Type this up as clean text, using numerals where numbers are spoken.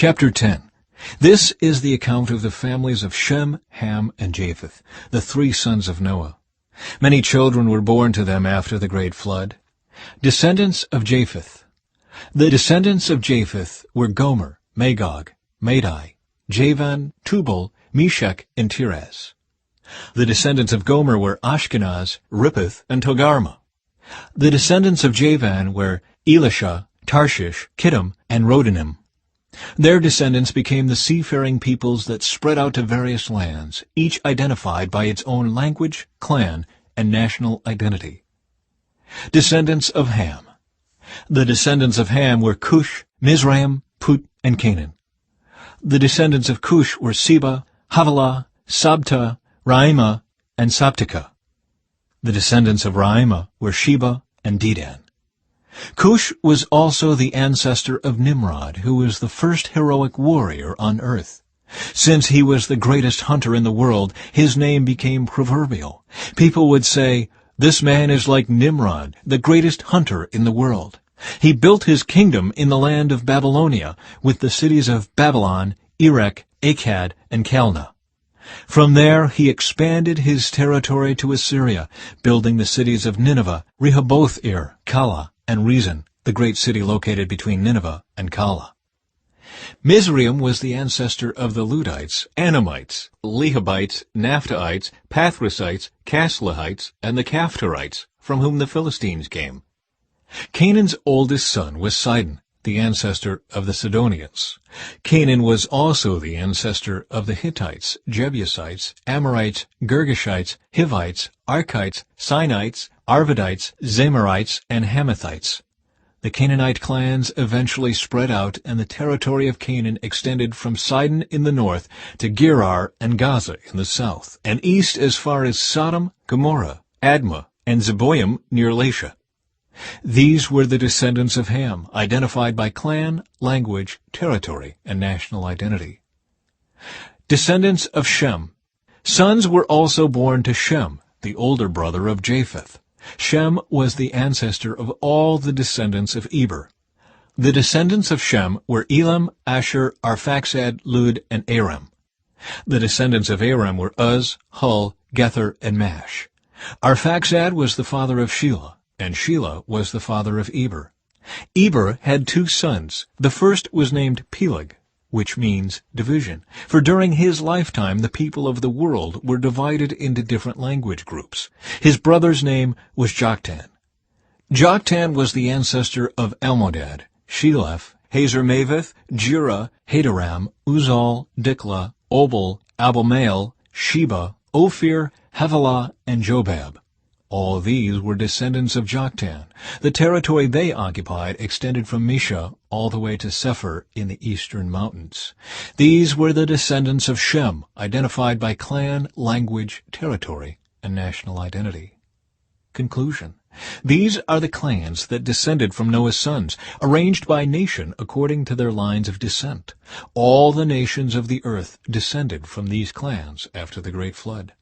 Chapter 10. This is the account of the families of Shem, Ham, and Japheth, the three sons of Noah. Many children were born to them after the great flood. Descendants of Japheth. The descendants of Japheth were Gomer, Magog, Madai, Javan, Tubal, Meshech, and Tiras. The descendants of Gomer were Ashkenaz, Rippeth, and Togarmah. The descendants of Javan were Elisha, Tarshish, Kittim, and Rodanim. Their descendants became the seafaring peoples that spread out to various lands, each identified by its own language, clan, and national identity. Descendants of Ham. The descendants of Ham were Cush, Mizraim, Put, and Canaan. The descendants of Cush were Seba, Havilah, Sabta, Raimah, and Sabteka. The descendants of Raimah were Sheba and Dedan. Cush was also the ancestor of Nimrod, who was the first heroic warrior on earth. Since he was the greatest hunter in the world, his name became proverbial. People would say, "This man is like Nimrod, the greatest hunter in the world. He built his kingdom in the land of Babylonia, with the cities of Babylon, Erech, Akkad, and Calneh. From there he expanded his territory to Assyria, building the cities of Nineveh, Rehoboth-ir, Calah, and Rezin, the great city located between Nineveh and Calah." Mizraim was the ancestor of the Ludites, Anamites, Lehabites, Naphthites, Pathrusites, Casluhites, and the Caphtorites, from whom the Philistines came. Canaan's oldest son was Sidon, the ancestor of the Sidonians. Canaan was also the ancestor of the Hittites, Jebusites, Amorites, Girgashites, Hivites, Archites, Sinites, Arvadites, Zamarites, and Hamathites. The Canaanite clans eventually spread out, and the territory of Canaan extended from Sidon in the north to Gerar and Gaza in the south, and east as far as Sodom, Gomorrah, Admah, and Zeboim near Lasha. These were the descendants of Ham, identified by clan, language, territory, and national identity. Descendants of Shem. Sons were also born to Shem, the older brother of Japheth. Shem was the ancestor of all the descendants of Eber. The descendants of Shem were Elam, Asher, Arphaxad, Lud, and Aram. The descendants of Aram were Uz, Hul, Gether, and Mash. Arphaxad was the father of Shelah, and Shelah was the father of Eber. Eber had two sons. The first was named Peleg, which means division, for during his lifetime the people of the world were divided into different language groups. His brother's name was Joktan. Joktan was the ancestor of Almodad, Sheleph, Hazarmaveth, Jurah, Hadoram, Uzal, Diklah, Obal, Abimael, Sheba, Ophir, Havilah, and Jobab. All these were descendants of Joktan. The territory they occupied extended from Mesha all the way to Sephir in the eastern mountains. These were the descendants of Shem, identified by clan, language, territory, and national identity. Conclusion. These are the clans that descended from Noah's sons, arranged by nation according to their lines of descent. All the nations of the earth descended from these clans after the great flood.